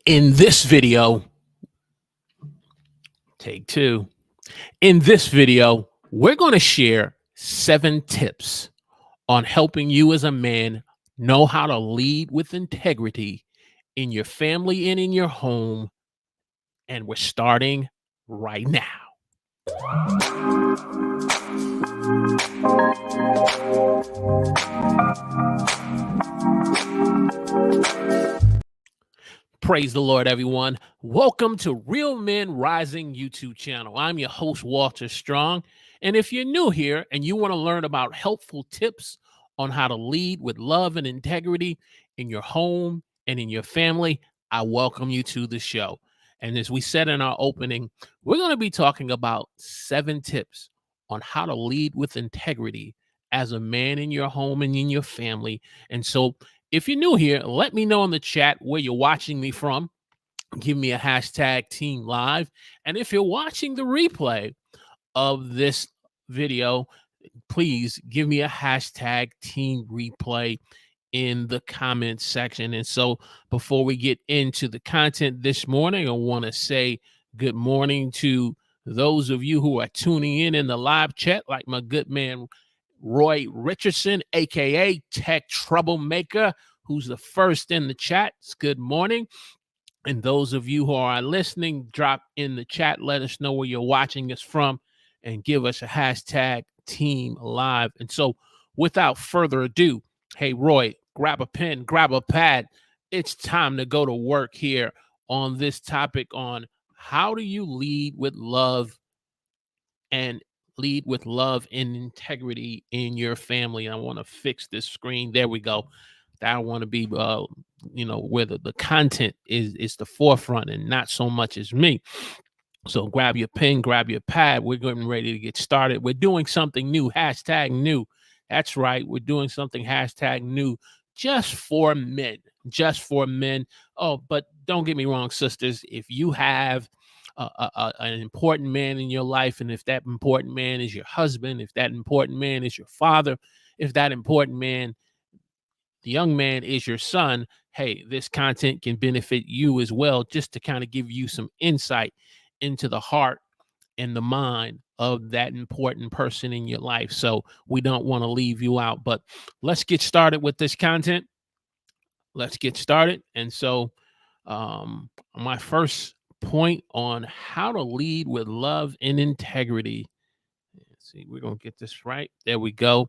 In this video, take two. In this video, we're going to share 7 tips on helping you as a man know how to lead with integrity in your family and in your home. And we're starting right now. Praise the Lord, everyone. Welcome to Real Men Rising YouTube channel. I'm your host, Walter Strong. And if you're new here and you want to learn about helpful tips on how to lead with love and integrity in your home and in your family, I welcome you to the show. And as we said in our opening, we're going to be talking about 7 tips on how to lead with integrity as a man in your home and in your family. And so if you're new here, let me know in the chat where you're watching me from. Give me a hashtag Team Live. And if you're watching the replay of this video, please give me a hashtag Team Replay in the comments section. And so before we get into the content this morning, I want to say good morning to those of you who are tuning in the live chat, like my good man Roy Richardson, aka Tech Troublemaker, who's the first in the chat. Good morning. And those of you who are listening, drop in the chat, let us know where you're watching us from, and give us a hashtag Team Live. And so without further ado, hey Roy, grab a pen, grab a pad. It's time to go to work here on this topic on how do you lead with love and lead with love and integrity in your family. I want to fix this screen. There we go. I want to be, where the content is the forefront and not so much as me. So grab your pen, grab your pad. We're getting ready to get started. We're doing something new. Hashtag new. That's right. We're doing something hashtag new just for men. Just for men. Oh, but don't get me wrong, sisters. If you have an important man in your life, and if that important man is your husband, if that important man is your father, if that important man, the young man, is your son, hey, this content can benefit you as well, just to kind of give you some insight into the heart and the mind of that important person in your life. So we don't want to leave you out, but let's get started with this content. Let's get started. And so my first point on how to lead with love and integrity. Let's see, we're going to get this right. There we go.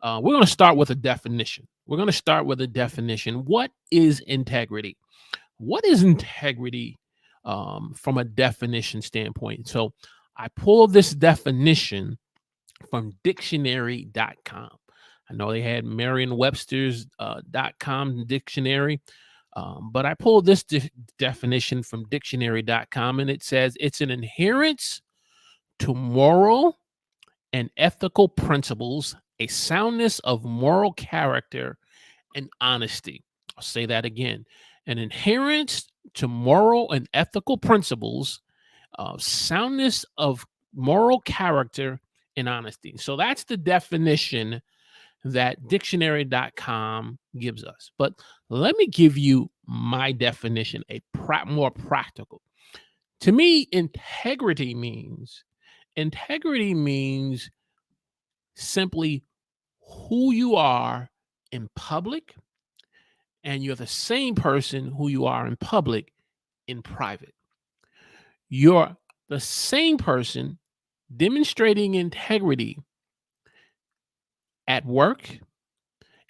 We're going to start with a definition. We're going to start with a definition. What is integrity? What is integrity from a definition standpoint? So I pulled this definition from dictionary.com. I know they had Merriam-Webster's.com dictionary, but I pulled this definition from dictionary.com, and it says it's an adherence to moral and ethical principles, a soundness of moral character and honesty. I'll say that again. An adherence to moral and ethical principles, soundness of moral character and honesty. So that's the definition that dictionary.com gives us. But let me give you my definition, more practical. To me, integrity means simply who you are in public, and you're the same person who you are in public in private. You're the same person demonstrating integrity at work,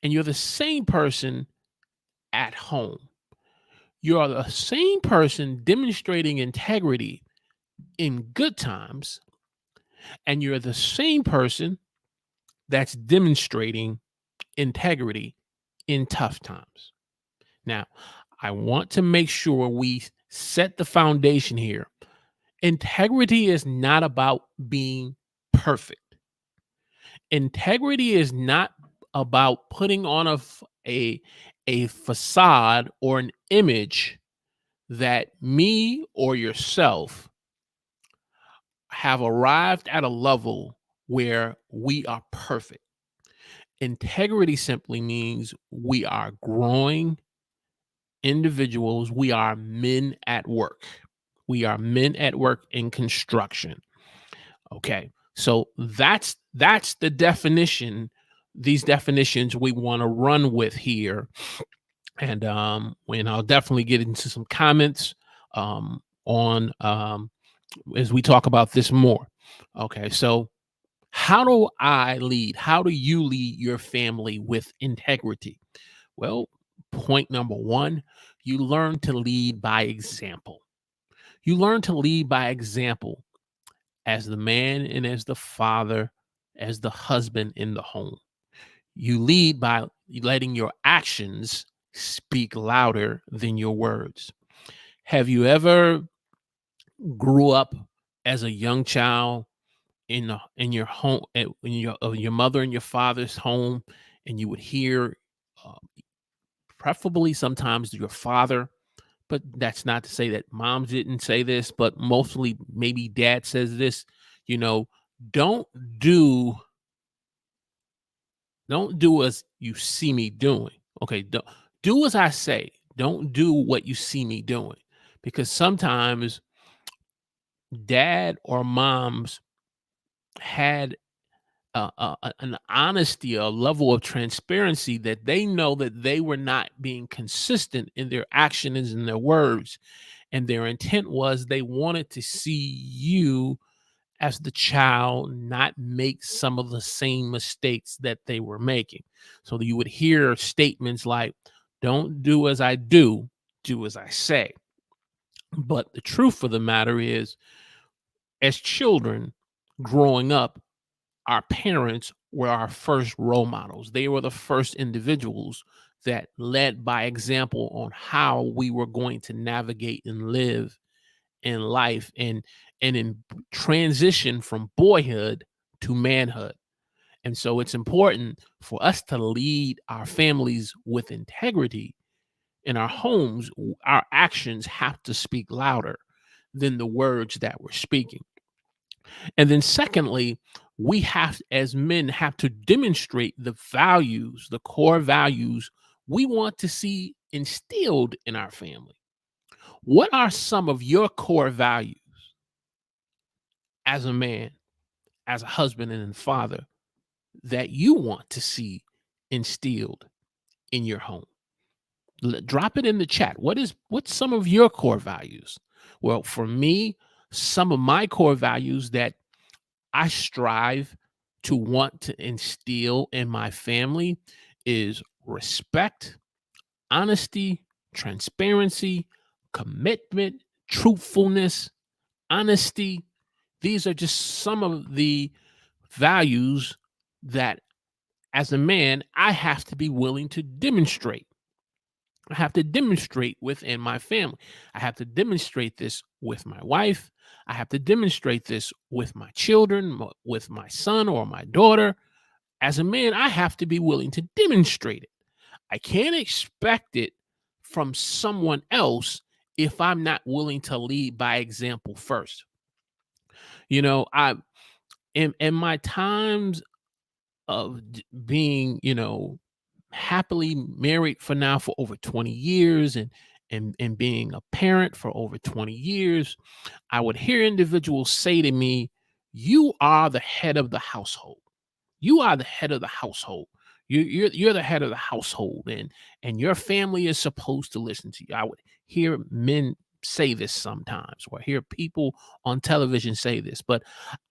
and you're the same person at home. You're the same person demonstrating integrity in good times, and you're the same person that's demonstrating integrity in tough times. Now, I want to make sure we set the foundation here. Integrity is not about being perfect. Integrity is not about putting on a facade or an image that me or yourself have arrived at a level where we are perfect. Integrity simply means we are growing individuals, we are men at work. We are men at work in construction. Okay. So that's the definition, these definitions we want to run with here. And when I'll definitely get into some comments on as we talk about this more. Okay. So how do I lead? How do you lead your family with integrity? Well, point number one, you learn to lead by example. You learn to lead by example as the man and as the father, as the husband in the home. You lead by letting your actions speak louder than your words. Have you ever grew up as a young child in your home, in your mother and your father's home, and you would hear, uh, preferably sometimes your father, but that's not to say that moms didn't say this, but mostly maybe dad says this, you know, don't do don't do as you see me doing. Okay, do as I say. Don't do what you see me doing. Because sometimes dad or moms had an honesty, a level of transparency that they know that they were not being consistent in their actions and their words. And their intent was they wanted to see you as the child not make some of the same mistakes that they were making. So you would hear statements like, don't do as I do as I say. But the truth of the matter is, as children growing up, our parents were our first role models. They were the first individuals that led by example on how we were going to navigate and live in life, and in transition from boyhood to manhood. And so it's important for us to lead our families with integrity in our homes. Our actions have to speak louder than the words that we're speaking. And then secondly, we have, as men, have to demonstrate the values, the core values we want to see instilled in our family. What are some of your core values as a man, as a husband and a father, that you want to see instilled in your home? Drop it in the chat. What's some of your core values? Well, for me, some of my core values that I strive to want to instill in my family is respect, honesty, transparency, commitment, truthfulness, honesty. These are just some of the values that, as a man, I have to be willing to demonstrate. I have to demonstrate within my family. I have to demonstrate this with my wife. I have to demonstrate this with my children, with my son or my daughter. As a man, I have to be willing to demonstrate it. I can't expect it from someone else if I'm not willing to lead by example first. I in my times of being, happily married for now for over 20 years, and being a parent for over 20 years, I would hear individuals say to me, "You are the head of the household. You are the head of the household. You're the head of the household, and your family is supposed to listen to you." I would hear men say this sometimes, or hear people on television say this, but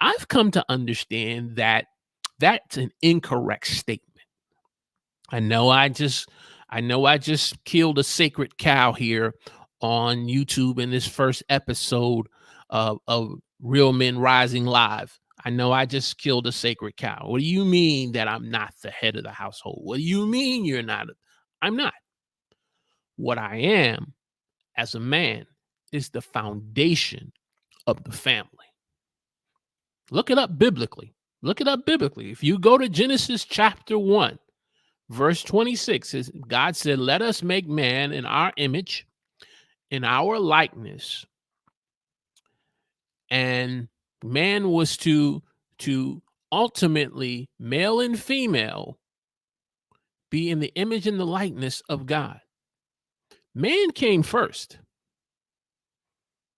I've come to understand that that's an incorrect statement. I know I just killed a sacred cow here on YouTube in this first episode of Real Men Rising Live. I know I just killed a sacred cow. What do you mean that I'm not the head of the household? What do you mean you're not? I'm not. What I am as a man is the foundation of the family. Look it up biblically. Look it up biblically. If you go to Genesis chapter 1, verse 26, God said, "Let us make man in our image, in our likeness." And man was to ultimately, male and female, be in the image and the likeness of God. Man came first.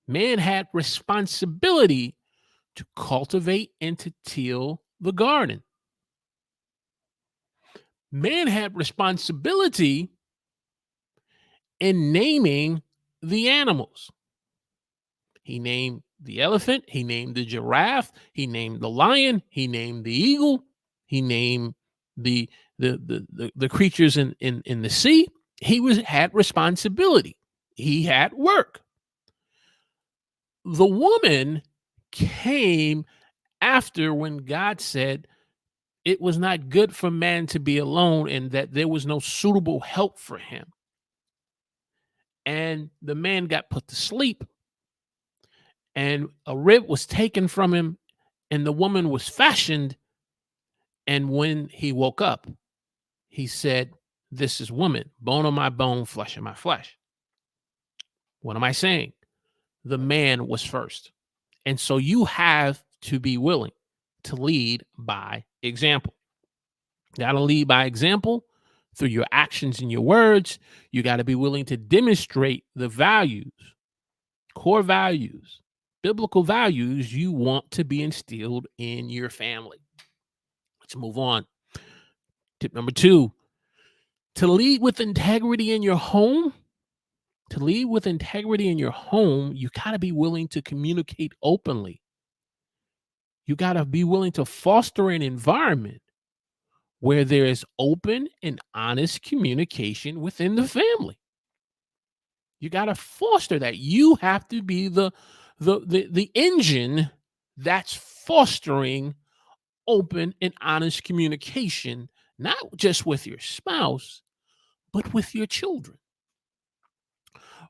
Man had responsibility to cultivate and to till the garden. Man had responsibility in naming the animals. He named the elephant, he named the giraffe, he named the lion, he named the eagle, he named the the creatures in the sea. He had responsibility. He had work. The woman came after, when God said it was not good for man to be alone and that there was no suitable help for him. And the man got put to sleep, and a rib was taken from him, and the woman was fashioned. And when he woke up, he said, "This is woman, bone of my bone, flesh of my flesh." What am I saying? The man was first. And so you have to be willing to lead by example. You got to lead by example through your actions and your words. You got to be willing to demonstrate the values, core values, biblical values you want to be instilled in your family. Let's move on. Tip number 2, to lead with integrity in your home. To lead with integrity in your home, you got to be willing to communicate openly. You got to be willing to foster an environment where there is open and honest communication within the family. You got to foster that. You have to be the engine that's fostering open and honest communication, not just with your spouse, but with your children.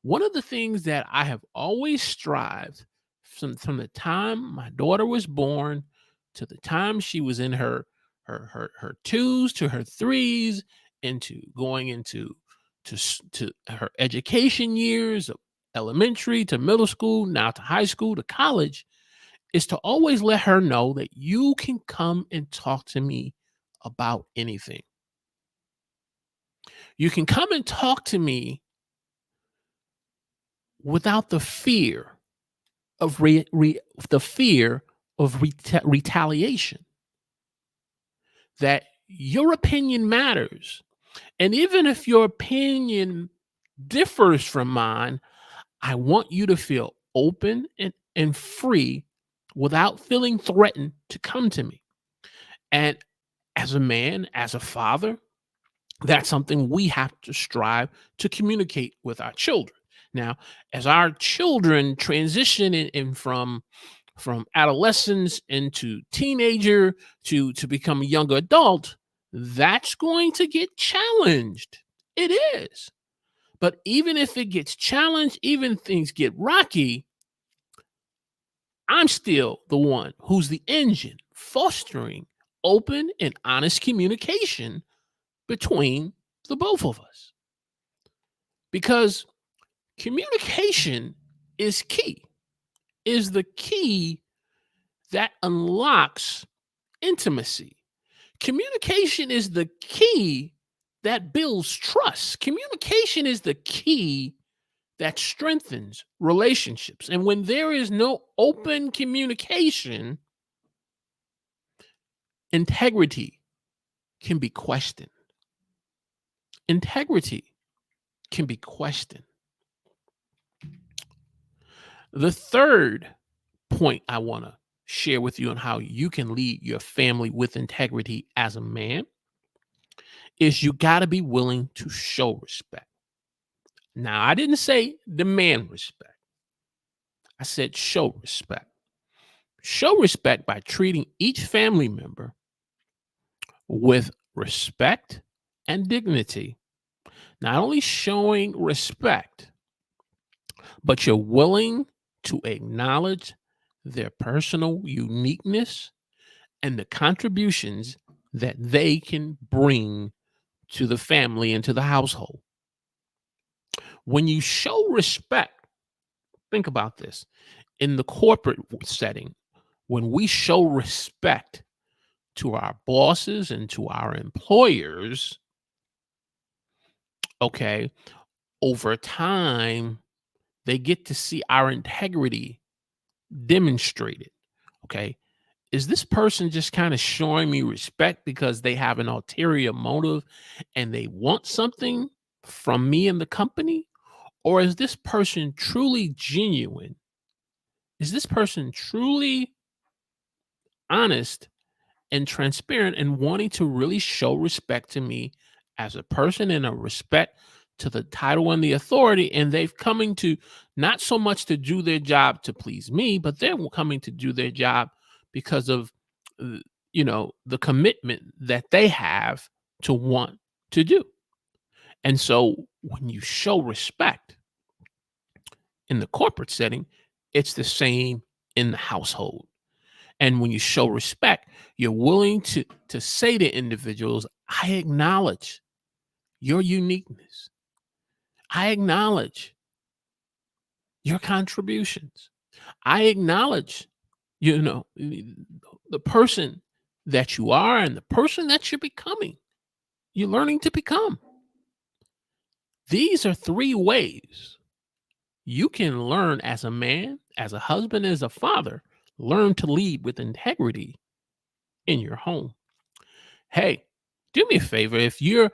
One of the things that I have always strived from the time my daughter was born to the time she was in her twos to her threes, into going into to her education years of elementary to middle school, now to high school to college, is to always let her know that you can come and talk to me about anything. You can come and talk to me without the fear of retaliation. That your opinion matters, and even if your opinion differs from mine, I want you to feel open and free without feeling threatened to come to me. And as a man, as a father, that's something we have to strive to communicate with our children. Now, as our children transition in from adolescence into teenager to become a young adult, that's going to get challenged. It is. But even if it gets challenged, even things get rocky, I'm still the one who's the engine fostering open and honest communication between the both of us. Because communication is key, is the key that unlocks intimacy. Communication is the key that builds trust. Communication is the key that strengthens relationships. And when there is no open communication, integrity can be questioned. Integrity can be questioned. The third point I want to share with you on how you can lead your family with integrity as a man is you got to be willing to show respect. Now, I didn't say demand respect. I said show respect. Show respect by treating each family member with respect and dignity. Not only showing respect, but you're willing to acknowledge their personal uniqueness and the contributions that they can bring to the family and to the household. When you show respect, think about this. In the corporate setting, when we show respect to our bosses and to our employers, okay, over time, they get to see our integrity demonstrated. Okay. Is this person just kind of showing me respect because they have an ulterior motive and they want something from me and the company? Or is this person truly genuine? Is this person truly honest and transparent and wanting to really show respect to me as a person and a respect to the title and the authority? And they've coming to not so much to do their job to please me, but they're coming to do their job because of uh, the commitment that they have to want to do. And so when you show respect in the corporate setting, it's the same in the household. And when you show respect, you're willing to say to individuals, I acknowledge your uniqueness. I acknowledge your contributions. I acknowledge, the person that you are and the person that you're becoming. You're learning to become. These are three ways you can learn as a man, as a husband, as a father, learn to lead with integrity in your home. Hey, do me a favor. If you're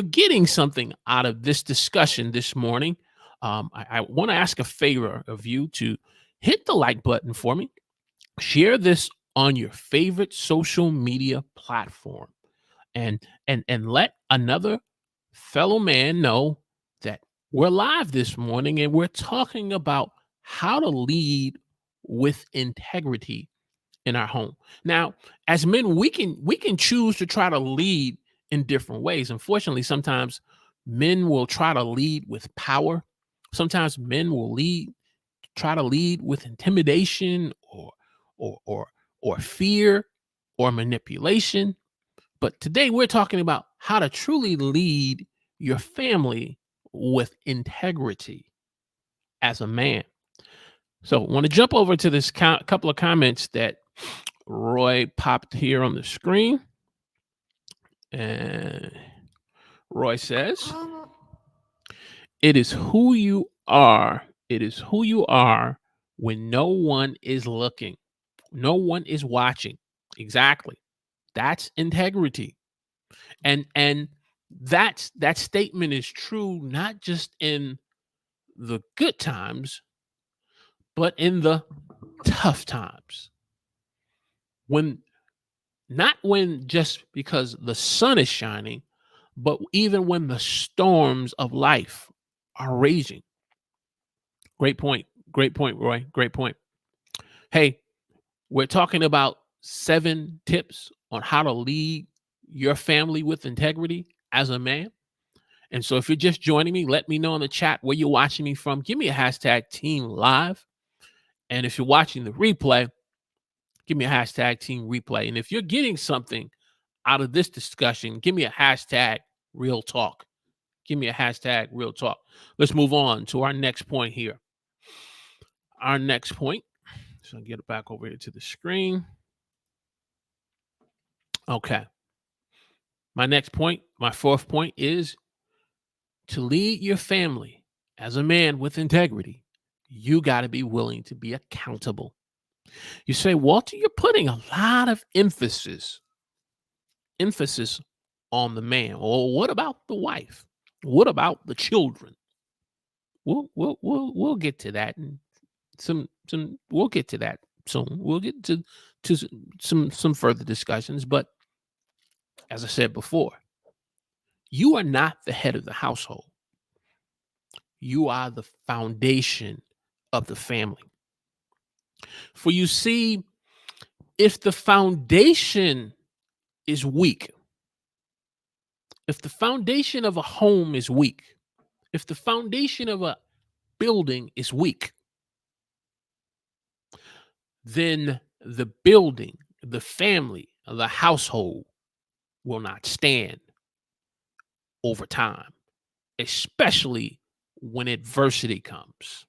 getting something out of this discussion this morning, I want to ask a favor of you to hit the like button for me. Share this on your favorite social media platform, and let another fellow man know that we're live this morning and we're talking about how to lead with integrity in our home. Now, as men, we can choose to try to lead in different ways. Unfortunately, sometimes men will try to lead with power. Sometimes men will try to lead with intimidation or or or fear or manipulation. But today we're talking about how to truly lead your family with integrity as a man. So, I want to jump over to this couple of comments that Roy popped here on the screen. And Roy says, it is who you are. It is who you are when no one is looking, no one is watching. Exactly. That's integrity. And that statement is true not just in the good times, but in the tough times. When Not when just because the sun is shining, but even when the storms of life are raging. Great point. Great point, Roy. Great point. Hey, we're talking about 7 tips on how to lead your family with integrity as a man. And so if you're just joining me, let me know in the chat where you're watching me from. Give me a hashtag team live. And if you're watching the replay, give me a hashtag team replay. And if you're getting something out of this discussion, give me a hashtag real talk. Give me a hashtag real talk. Let's move on to our next point here. Our next point. So I'll get it back over here to the screen. Okay. My next point, my fourth point is to lead your family as a man with integrity. You got to be willing to be accountable. You say, Walter, you're putting a lot of emphasis on the man. Or what about the wife? What about the children? We'll get to that, and some we'll get to that soon. We'll get to some further discussions. But as I said before, you are not the head of the household. You are the foundation of the family. For you see, if the foundation is weak, if the foundation of a home is weak, if the foundation of a building is weak, then the building, the family, the household will not stand over time, especially when adversity comes.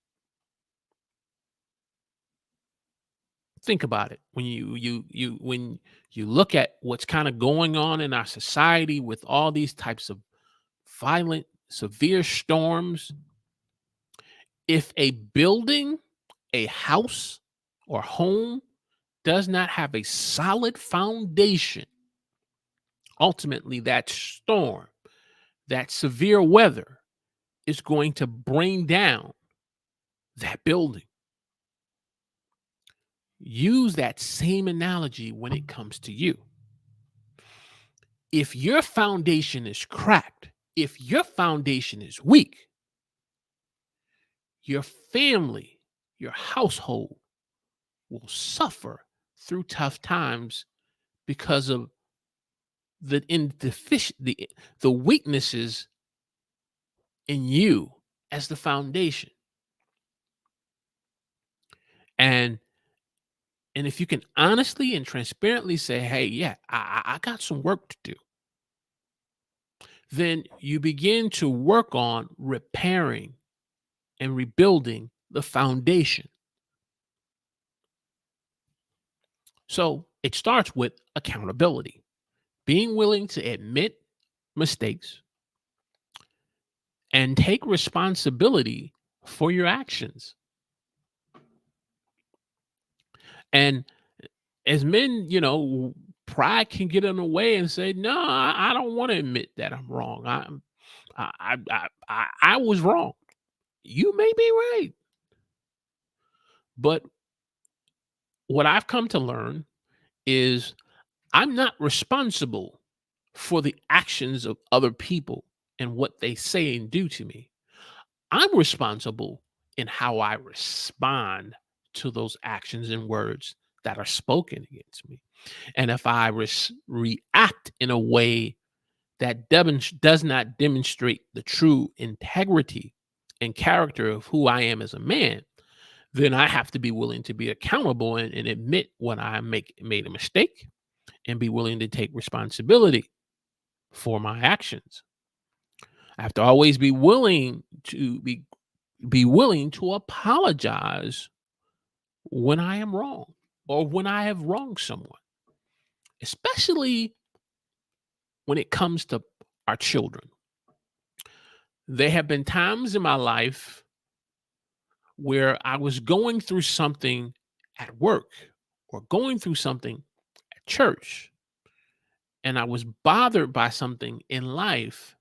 Think about it. When you look at what's kind of going on in our society with all these types of violent severe storms, if a building, a house, or home does not have a solid foundation, ultimately that storm, that severe weather is going to bring down that building. Use that same analogy when it comes to you. If your foundation is cracked, if your foundation is weak, your family, your household will suffer through tough times because of the weaknesses in you as the foundation. And if you can honestly and transparently say, hey, yeah, I got some work to do, then you begin to work on repairing and rebuilding the foundation. So it starts with accountability, being willing to admit mistakes and take responsibility for your actions. And as men, pride can get in the way and say, no, I don't want to admit that I'm wrong. I was wrong. You may be right. But what I've come to learn is I'm not responsible for the actions of other people and what they say and do to me. I'm responsible in how I respond to those actions and words that are spoken against me. And if I react in a way that does not demonstrate the true integrity and character of who I am as a man, then I have to be willing to be accountable and admit when I made a mistake and be willing to take responsibility for my actions. I have to always be willing to be willing to apologize when I am wrong or when I have wronged someone, especially when it comes to our children. There have been times in my life where I was going through something at work or going through something at church, and I was bothered by something in life,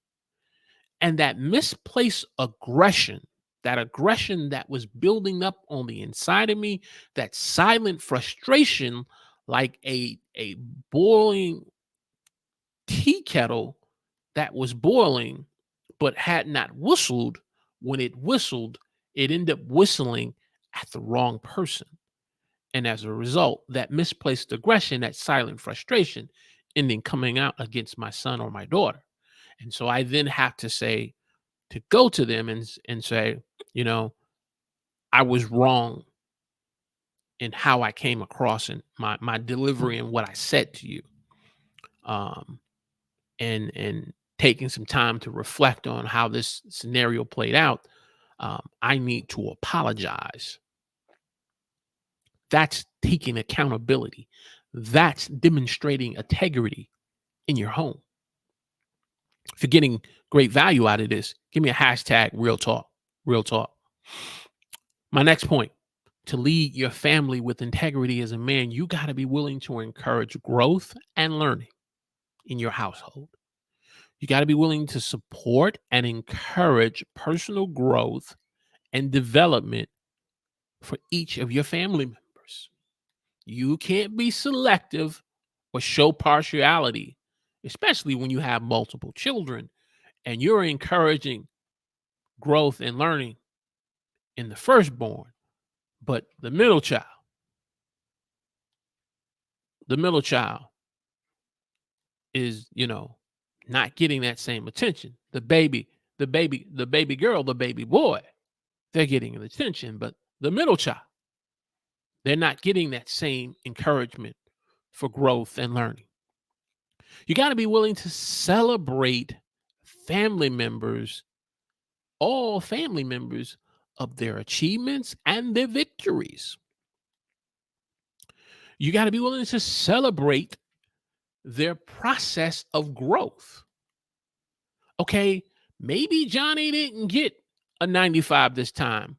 and that misplaced aggression, that aggression that was building up on the inside of me, that silent frustration, like a boiling tea kettle that was boiling but had not whistled. When it whistled, it ended up whistling at the wrong person. And as a result, that misplaced aggression, that silent frustration, ending coming out against my son or my daughter. And so I then have to go to them and say, you know, I was wrong in how I came across and my delivery and what I said to you. Um, and taking some time to reflect on how this scenario played out, I need to apologize. That's taking accountability. That's demonstrating integrity in your home. If you're getting great value out of this, give me a hashtag real talk. Real talk. My next point, to lead your family with integrity as a man, you got to be willing to encourage growth and learning in your household. You got to be willing to support and encourage personal growth and development for each of your family members. You can't be selective or show partiality, especially when you have multiple children and you're encouraging growth and learning in the firstborn, but the middle child is, not getting that same attention. The baby girl, the baby boy, they're getting the attention, but the middle child, they're not getting that same encouragement for growth and learning. You got to be willing to celebrate family members, all family members, of their achievements and their victories. You got to be willing to celebrate their process of growth. Okay, Maybe Johnny didn't get a 95 this time,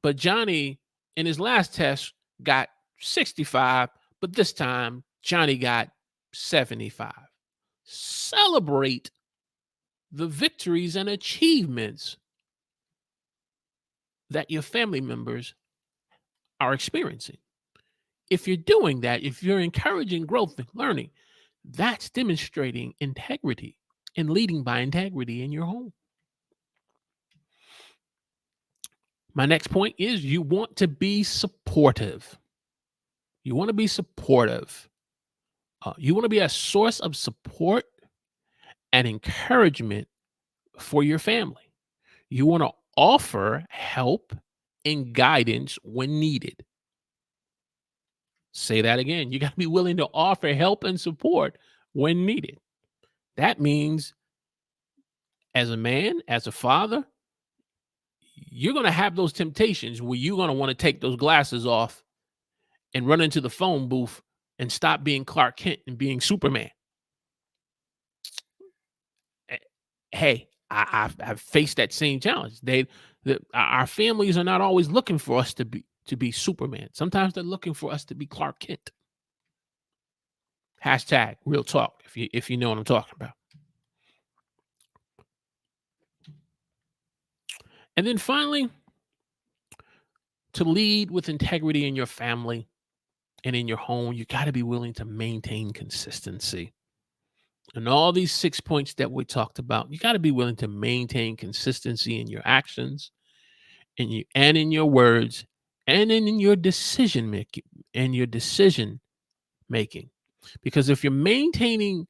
but Johnny in his last test got 65, but this time Johnny got 75. Celebrate the victories and achievements that your family members are experiencing. If you're doing that, if you're encouraging growth and learning, that's demonstrating integrity and leading by integrity in your home. My next point is you want to be supportive. You want to be supportive. You want to be a source of support and encouragement for your family. You want to offer help and guidance when needed. Say that again. You got to be willing to offer help and support when needed. That means, as a man, as a father, you're going to have those temptations where you're going to want to take those glasses off and run into the phone booth and stop being Clark Kent and being Superman. Hey, I've faced that same challenge. Our families are not always looking for us to be Superman. Sometimes they're looking for us to be Clark Kent. Hashtag real talk, if you know what I'm talking about. And then finally, to lead with integrity in your family and in your home, you got to be willing to maintain consistency. And all these 6 points that we talked about, you got to be willing to maintain consistency in your actions, and in your words, and in your decision making. Because if you're maintaining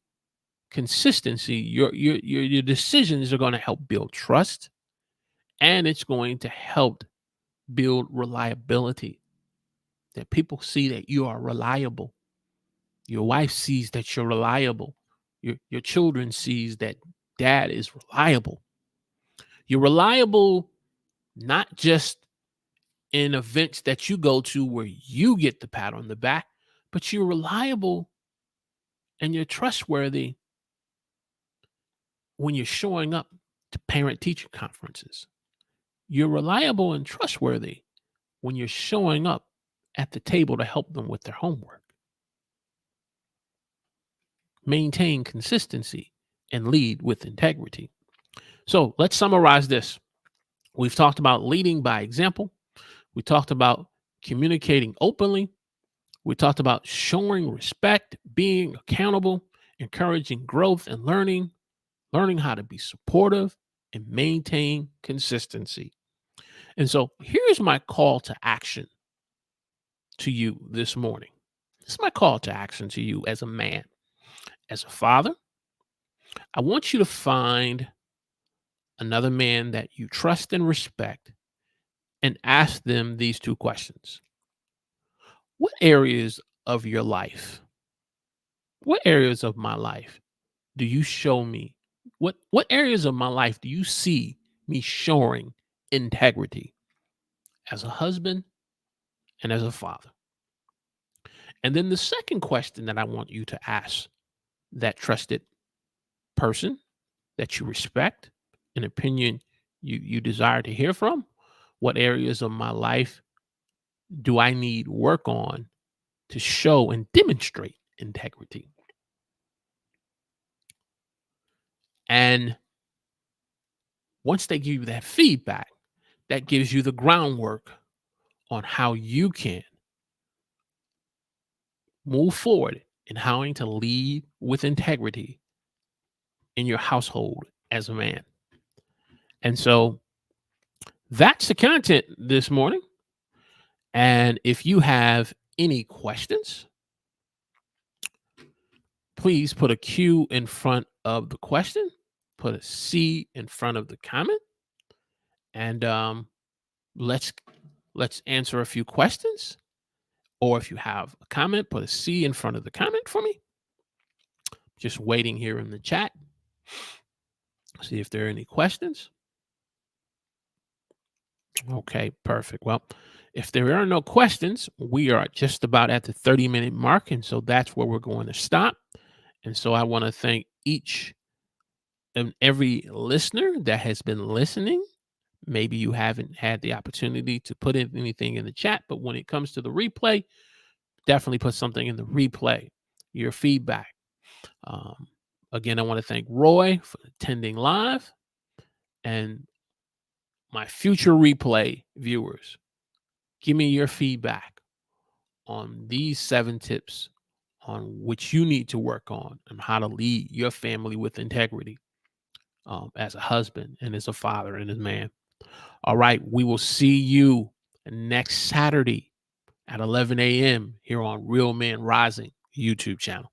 consistency, your decisions are going to help build trust, and it's going to help build reliability. That people see that you are reliable. Your wife sees that you're reliable. Your children sees that dad is reliable. You're reliable not just in events that you go to where you get the pat on the back, but you're reliable and you're trustworthy when you're showing up to parent-teacher conferences. You're reliable and trustworthy when you're showing up at the table to help them with their homework. Maintain consistency and lead with integrity. So let's summarize this. We've talked about leading by example. We talked about communicating openly. We talked about showing respect, being accountable, encouraging growth and learning how to be supportive, and maintain consistency. And so here's my call to action to you this morning. This is my call to action to you as a man, as a father. I want you to find another man that you trust and respect and ask them these 2 questions. What areas of your life, what areas of my life do you show me? What areas of my life do you see me showing integrity as a husband and as a father? And then the second question that I want you to ask that trusted person that you respect, an opinion you desire to hear from, what areas of my life do I need work on to show and demonstrate integrity? And once they give you that feedback, that gives you the groundwork on how you can move forward in how to lead with integrity in your household as a man. And so that's the content this morning. And if you have any questions, please put a Q in front of the question, put a C in front of the comment, and let's answer a few questions. Or if you have a comment, put a C in front of the comment for me. Just waiting here in the chat. See if there are any questions. Okay, perfect. Well, if there are no questions, we are just about at the 30-minute mark. And so that's where we're going to stop. And so I want to thank each And every listener that has been listening, maybe you haven't had the opportunity to put in anything in the chat, but when it comes to the replay, definitely put something in the replay, your feedback. Um, Again, I want to thank Roy for attending live, and my future replay viewers. Give me your feedback on these 7 tips on which you need to work on and how to lead your family with integrity, as a husband and as a father and as a man. All right. We will see you next Saturday at 11 a.m. here on Real Men Rising YouTube channel.